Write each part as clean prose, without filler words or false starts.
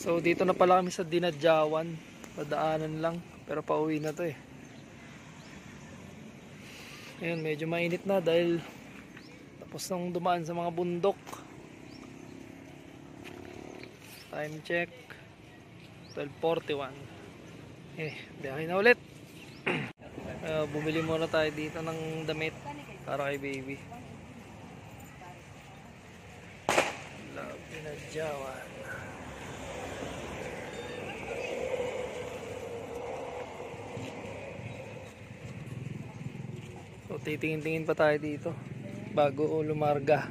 So dito na pala kami sa Dinadjawan. Padaanan lang, pero pauwi na to eh. Ayun, medyo mainit na dahil tapos nang dumaan sa mga bundok. Time check 12:41. Biyahe na ulit. Bumili muna tayo dito ng damit para kay baby. Love Dinadjawan. So titingin-tingin pa tayo dito bago lumarga.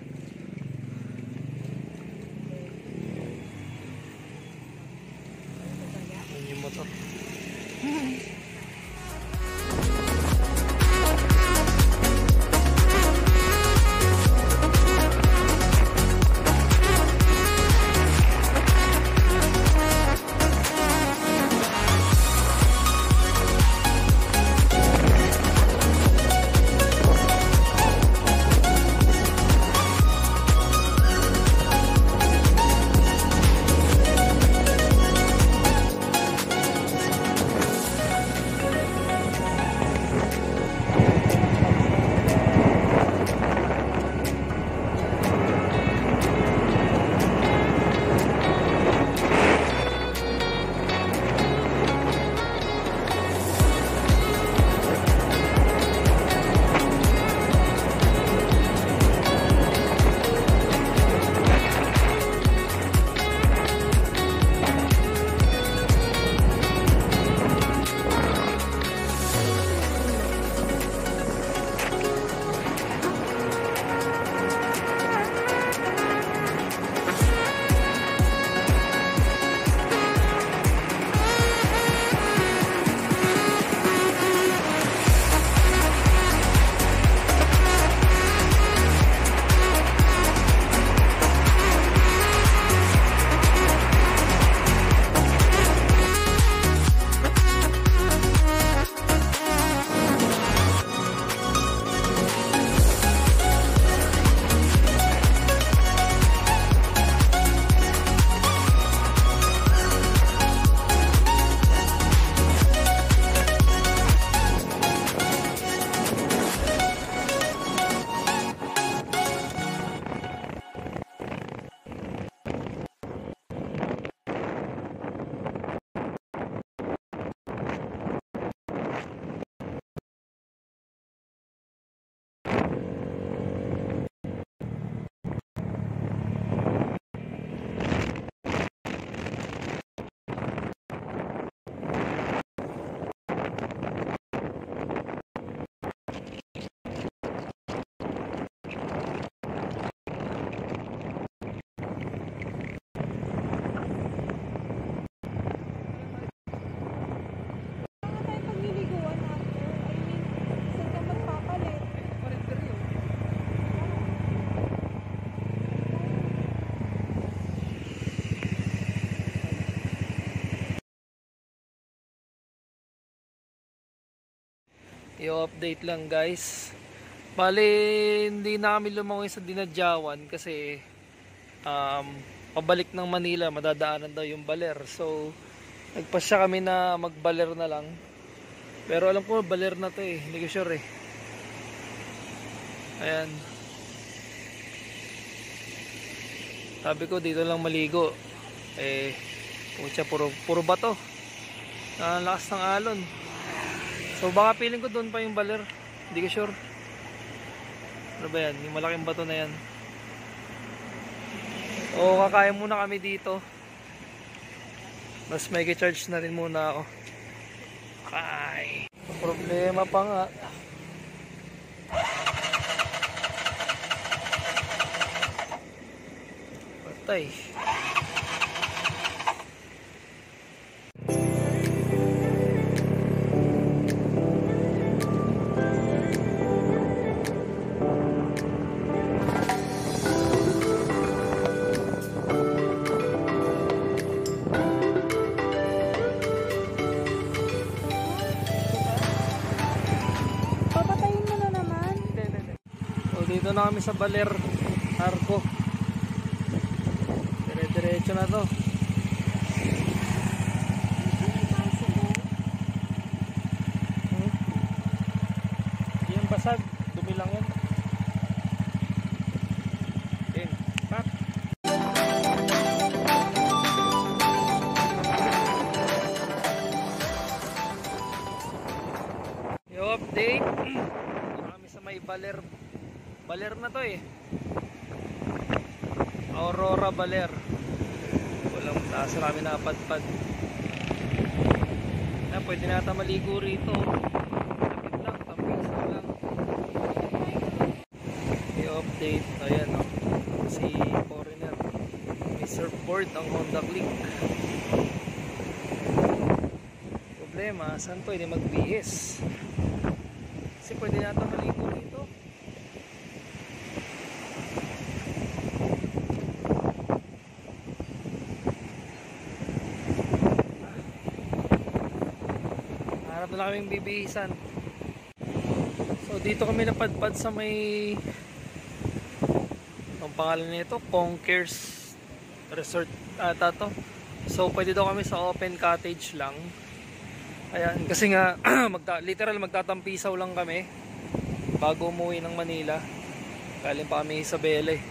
Yun yung motor. I-update lang guys. Bali hindi na kami lumangoy sa Dinadjawan kasi pabalik ng Manila madadaanan daw yung baler. So nagpasya kami na magbaler na lang. Pero alam ko baler na to eh. Hindi ko sure eh. Ayan. Sabi ko dito lang maligo. Pucha, puro bato. Ang lakas ng alon. So baka feeling ko doon pa yung baler. Hindi ko sure. Ano ba yan? Yung malaking bato na yan. O kakain muna kami dito. Mas may charge na rin muna ako. Okay. Problema pa nga. Patay. Dito na kami sa Baler Arco. Dire-diretso na to. basag. Dumi lang yan. Then, pop. Yung update. Kami sa may baler. Baler na to eh. Aurora Baler. Walang taas na kami napadpad. Pwede nata maligo rito. Lapit lang, tampisaw lang. I-update. Ayan o. Si foreigner. May surfboard ang Honda Click. Problema, saan pwede magbihis? Kasi pwede nata maligo rito. Na kaming bibihisan. So dito kami napadpad sa may ang pangalan nito Conquers Resort ata to. So pwede daw kami sa open cottage lang. Ayan, kasi nga literal magtatampisaw lang kami bago umuwi ng Manila. Galing pa kami Isabela eh.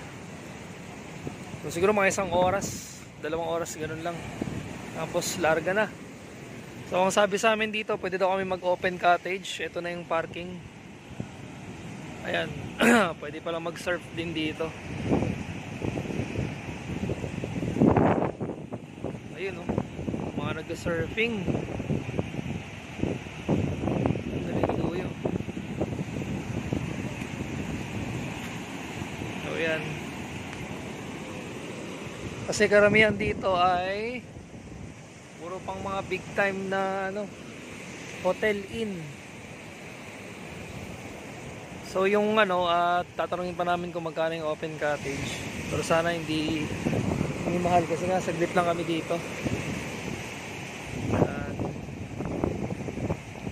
So siguro mga 1 oras, 2 oras ganun lang. Tapos larga na. So ang sabi sa amin dito, pwede daw kami mag-open cottage. Ito na yung parking. Ayan, pwede palang mag-surf din dito. Ayun oh, mga nag-surfing. Naliligoyo. So ayan. Kasi karamihan dito ay puro pang mga big time na ano, hotel inn. So yung ano, tatanungin pa namin kung magkano yung open cottage. Pero sana hindi mahal kasi nga saglit lang kami dito.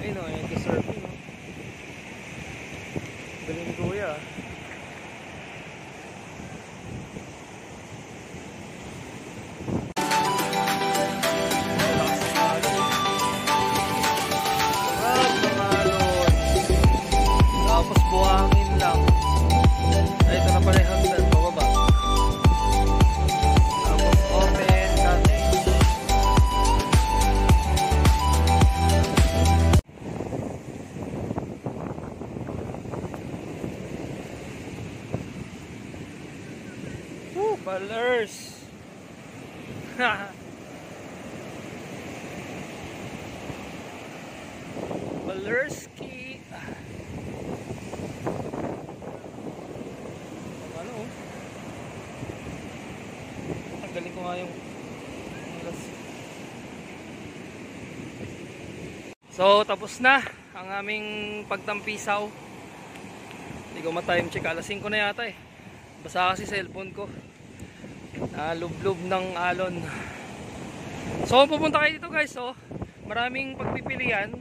Ayun o, ayun yung surfing o. Galing ni Kuya. Balers. Balerski. Ano? Tanggalin ko nga yung So tapos na ang aming pagtampisaw. Hindi ko ma-time check, alas 5 na yata eh. Basa kasi cellphone ko. Lublob ng alon. So kung pupunta kayo dito guys, oh, maraming pagpipilian.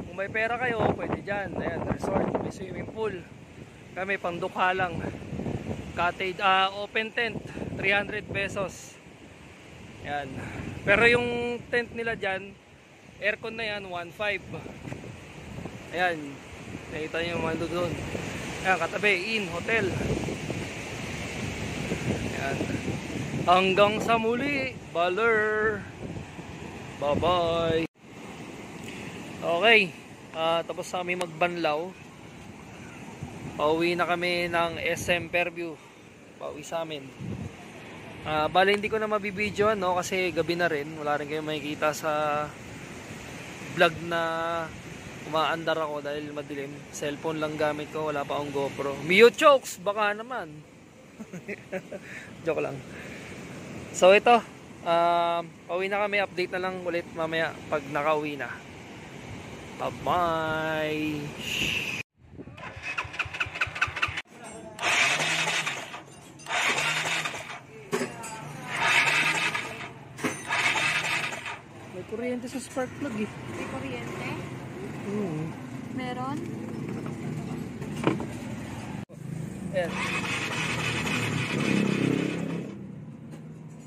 Kung may pera kayo, pwede dyan. Ayan, resort, may swimming pool. Kami pangdukha lang. Cottage, open tent, 300 pesos. Ayan. Pero yung tent nila dyan, aircon na yan, 1.5. Ayan, nakita nyo yung mga doon. Ayan, katabi, inn, hotel. Ayan. Hanggang sa muli, Baler. Bye-bye. Okay, tapos kami magbanlaw. Pauwi na kami ng SM Fairview. Pauwi sa amin. Bale hindi ko na mabibidyoan, no, kasi gabi na rin. Wala rin kayong makikita sa vlog na umaandar ako dahil madilim. Cellphone lang gamit ko, wala pa akong GoPro. Mio chokes, baka naman. Joke lang. So ito, pauwi na kami. Update na lang ulit mamaya pag nakauwi na. Bye-bye. May kuryente sa spark plug eh. May kuryente? Meron? Ayan.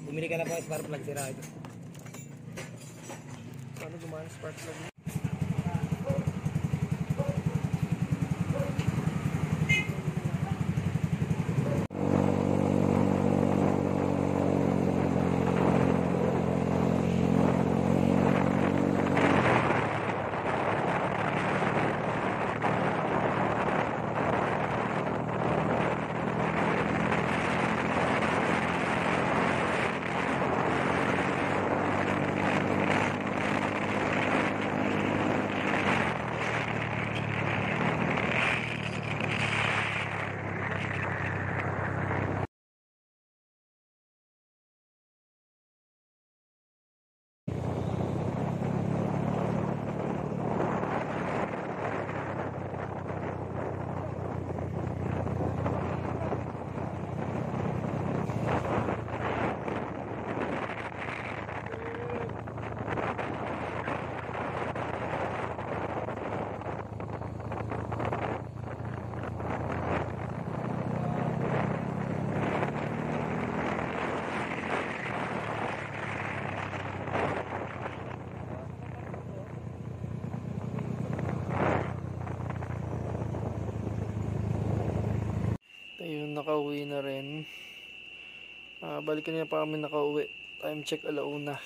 Bumili ka na po ng spark plug, sira ito. Paano gumana spark plug? Ayun, nakauwi na rin. Balik na pa kami nakauwi. Time check 1:00.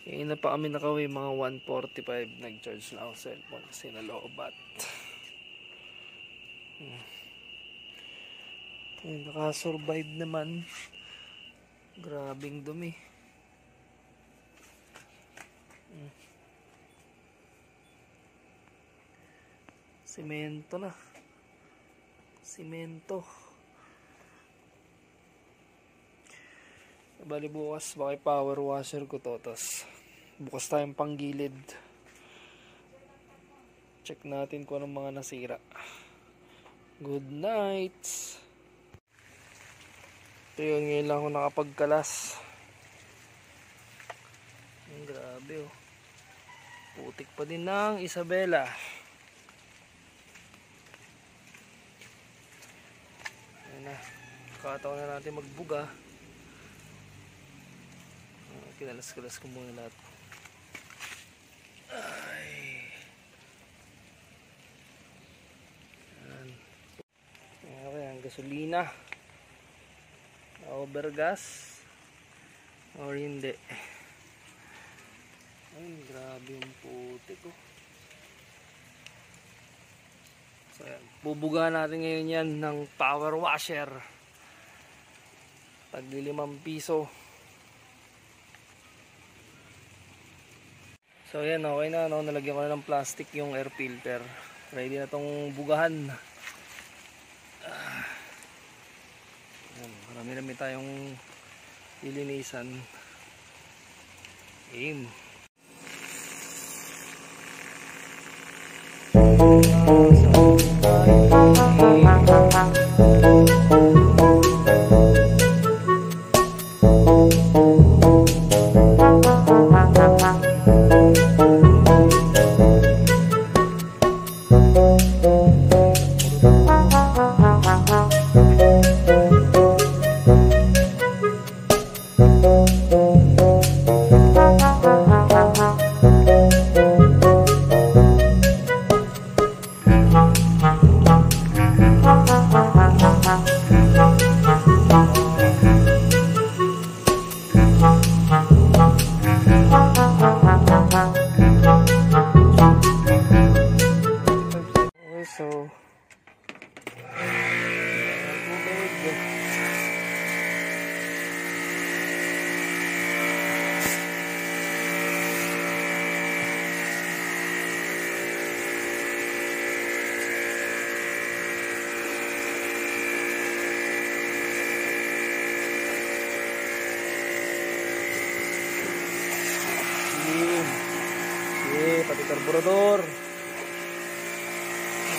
Ngayon na pa kami nakauwi, mga 1:45. Nag-charge na ako cellphone kasi nalobat. Ayun, nakasurvive naman. Grabing dumi. Semento na. Semento. Bali bukas baka power washer ko to, tas bukas tayong panggilid. Check natin kung anong mga nasira. Good night. Ito yun, ngayon lang ako nakapagkalas. Grabe oh. Putik pa din ng Isabela. Ayan na. Kakataon na natin magbuga. Kinalas-kalas ko muna lahat. Ay. Ayan. Ayan, gasolina. Overgas. Or hindi. Ay, grabe yung putik oh. So, ayan. Bubuga natin ngayon yan ng power washer. Tagli 5 piso. So ayan, okay na, no? Nalagyan ko na ng plastic yung air filter. Ready na tong bugahan. Marami tayong lilinisan. Aim. Pati karburador.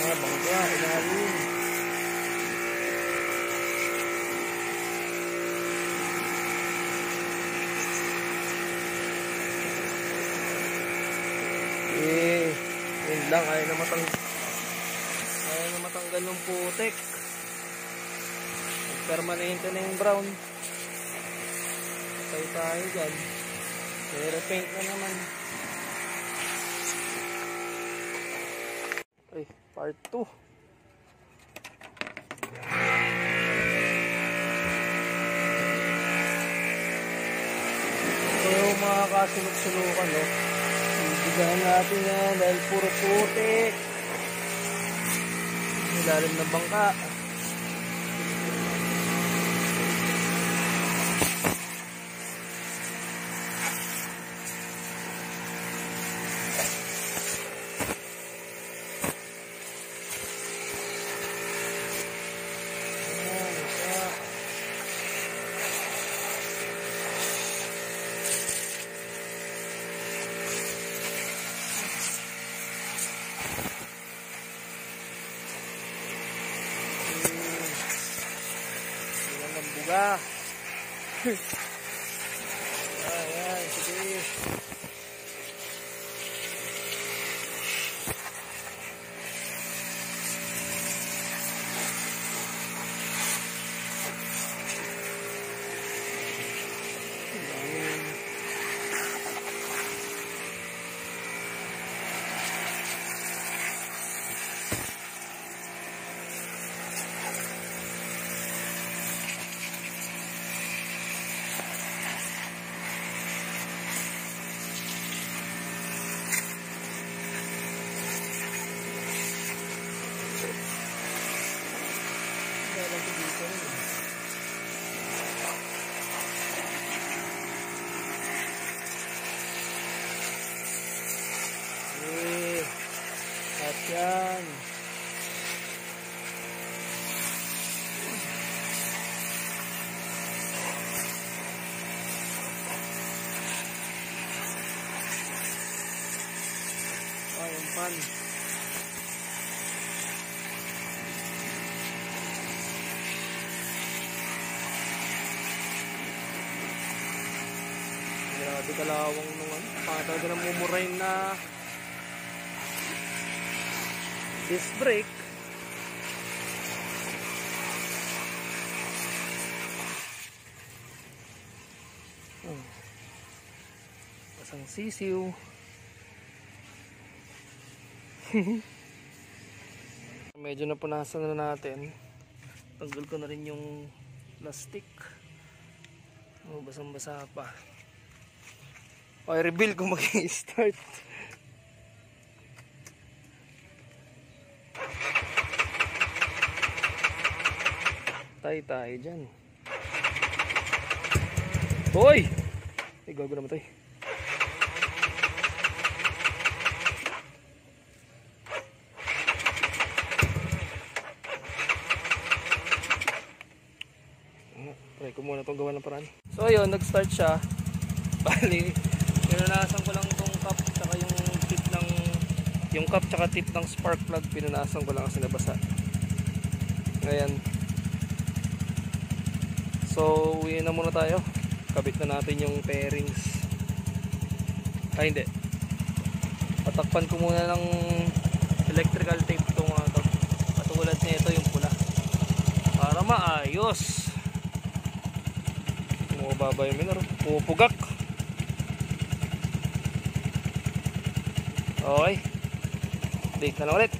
Bangga, ilalim. Yun lang, ayaw na matanggal ng putik. Permanente na yung brown. Patay tayo dyan. Repaint na naman. Ay, part 2. So yung mga kasulok-sulukan, no? Ibigahan natin yan dahil puro putik. Ilalim ng bangka. Buga. Ayan, sige. Dalang ko dito rin. At yan. Yung pan. Grabe kalawang nung ano. Talaga namumurahin na disc brake. Pasang sisiw. Medyo napunasan na natin. Tanggal ko na rin yung plastic. Basang-basa pa. Okay, reveal kung mag-start. Tayo dyan. Hoy! Ay, gago naman tayo. Try ko muna itong gawa ng paraan. So ayun, nag-start siya. Bali, pinunasan ko lang itong cup tsaka yung cup tsaka tip ng spark plug. Pinunasan ko lang kasi nabasa. Ngayon. So, uwi na muna tayo. Kabit na natin yung pairings. Ay, hindi. Patakpan ko muna ng electrical tape itong mga to. Patulad nito yung pula. Para maayos. Bumababa yung minor. Pupugak. Okay. Update na lang ulit.